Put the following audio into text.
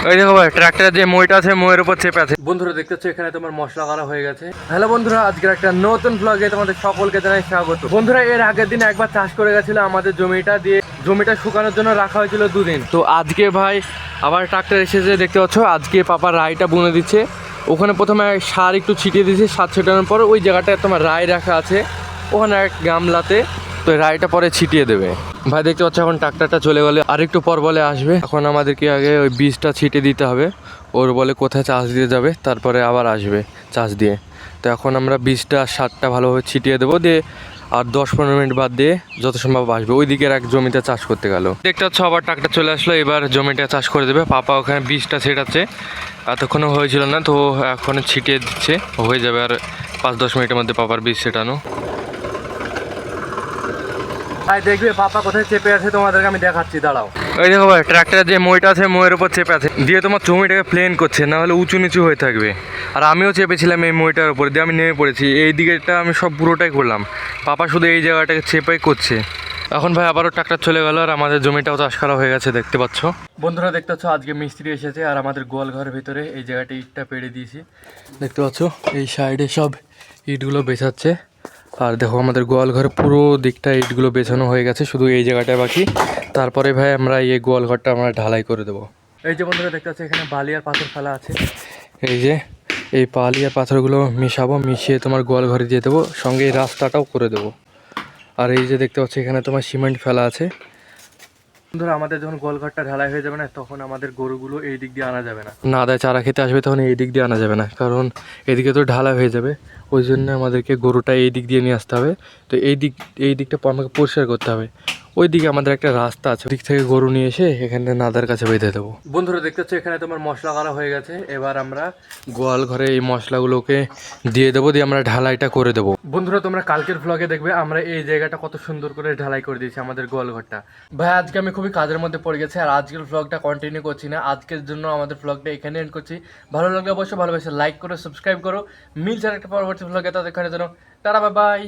ওই দেখো ভাই ট্রাক্টরে যে মইটা আছে মইয়ের উপর চেপে আছে। বন্ধুরা দেখতেছো এখানে তোমার মশলা করা হয়ে গেছে। হ্যালো বন্ধুরা, আজকের একটা নতুন ব্লগে তোমাদের সকলকে জানাই স্বাগত। বন্ধুরা এর আগের দিন একবার চাষ করে গেছিল আমাদের জমিটা, দিয়ে জমিটা শুকানোর জন্য রাখা হয়েছিল দুদিন। তো আজকে ভাই আবার ট্রাক্টর এসেছে, দেখতে পাচ্ছ। আজকে পাপা রাইটা বুনে দিচ্ছে। ওখানে প্রথমে সার একটু ছিটিয়ে দিয়েছি, সার ছিটানোর পর ওই জায়গাটায় তোমার রাই রাখা আছে, ওখানে এক গামলাতে। তো রাইটা পরে ছিটিয়ে দেবে। ভাই দেখতে পাচ্ছ এখন ট্রাক্টরটা চলে গেলে আর একটু পর বলে আসবে। এখন আমাদেরকে আগে ওই বীজটা ছিটিয়ে দিতে হবে। ওর বলে কোথায় চাষ দিয়ে যাবে, তারপরে আবার আসবে চাষ দিয়ে। তো এখন আমরা বীজটা সারটা ভালোভাবে ছিটিয়ে দেবো, দিয়ে আর 10-15 মিনিট বাদ দিয়ে যত সম্ভব আসবে। ওই দিকের এক জমিতে চাষ করতে গেল। দেখতে পাচ্ছ আবার ট্রাক্টর চলে আসলো, এবার জমিটা চাষ করে দেবে। পাপা ওখানে বীজটা ছেটাচ্ছে, এতক্ষণও হয়েছিল না, তো এখন ছিটিয়ে দিচ্ছে, হয়ে যাবে আর 5-10 মিনিটের মধ্যে পাপার বীজ ছেটানো। ভাই দেখবে পাপা কোথায় চেপে আছে, তোমাদেরকে আমি দেখাচ্ছি, দাঁড়াও। ওই দেখো ভাই ট্রাক্টরের যে মইটা আছে মইয়ের উপর চেপে আছে, দিয়ে তোমার জমিটাকে প্লেন করছে, না হলে উঁচু নিচু হয়ে থাকবে। আর আমিও চেপেছিলাম এই মইটার উপরে, দিয়ে আমি নেমে পড়েছি। এই দিকেটা আমি সব পুরোটাই করলাম, পাপা শুধু এই জায়গাটাকে চেপেই করছে। এখন ভাই আবারও ট্রাক্টর চলে গেল আর আমাদের জমিটাও চাষ করা হয়ে গেছে, দেখতে পাচ্ছ। বন্ধুরা দেখতে পাচ্ছ আজকে মিস্ত্রি এসেছে আর আমাদের গোয়াল ঘরের ভিতরে এই জায়গাটা ইটটা পেড়ে দিয়েছি, দেখতে পাচ্ছ। এই সাইডে সব ইটগুলো বেছাচ্ছে। আর দেখো আমাদের গোয়াল ঘরে পুরো দিকটা ইটগুলো বেছানো হয়ে গেছে, শুধু এই জায়গাটা বাকি। তারপরে ভাই আমরা এই গোয়াল ঘরটা আমরা ঢালাই করে দেবো। এই যে বন্ধুরা দেখতে পাচ্ছি এখানে বালি আর পাথর ফেলা আছে। এই যে এই বালি আর পাথরগুলো মিশাবো, মিশিয়ে তোমার গোয়াল ঘরে দিয়ে দেবো, সঙ্গে এই রাস্তাটাও করে দেবো। আর এই যে দেখতে পাচ্ছি এখানে তোমার সিমেন্ট ফেলা আছে। বন্ধুরা আমাদের যখন গোয়ালঘরটা ঢালাই হয়ে যাবে না, তখন আমাদের গরুগুলো এই দিক দিয়ে আনা যাবে না। না দায় চারা খেতে আসবে তখন এই দিক দিয়ে আনা যাবে না, কারণ এদিকে তো ঢালাই হয়ে যাবে। ওই জন্য আমাদেরকে গরুটা এই দিক দিয়ে নিয়ে আসতে হবে। তো এই দিকটা আমাকে পরিষ্কার করতে হবে। ওই দিকে আমাদের একটা রাস্তা আছে, ওই দিক থেকে গরু নিয়ে এসে এখানে নাদার কাছে বেঁধে দেবো। বন্ধুরা দেখতে পাচ্ছ এখানে তোমার মশলা করা হয়ে গেছে। এবার আমরা গোয়াল ঘরে এই মশলাগুলোকে দিয়ে দেবো, দিয়ে আমরা ঢালাইটা করে দেবো। বন্ধুরা তোমরা কালকের ভ্লগে দেখবে আমরা এই জায়গাটা কত সুন্দর করে ঢালাই করে দিয়েছি আমাদের গোয়াল ঘরটা। ভাই আজকে আমি খুবই কাজের মধ্যে পড়ে গেছি আর আজকের ভ্লগটা কন্টিনিউ করছি না। আজকের জন্য আমাদের ভ্লগটা এখানে এন্ড করছি। ভালো লাগলে অবশ্যই ভালোবাসে লাইক করো, সাবস্ক্রাইব করো। মিলছে একটা পরবর্তী ভ্লগে, তাদের জন্য টাটা, বাই বাই।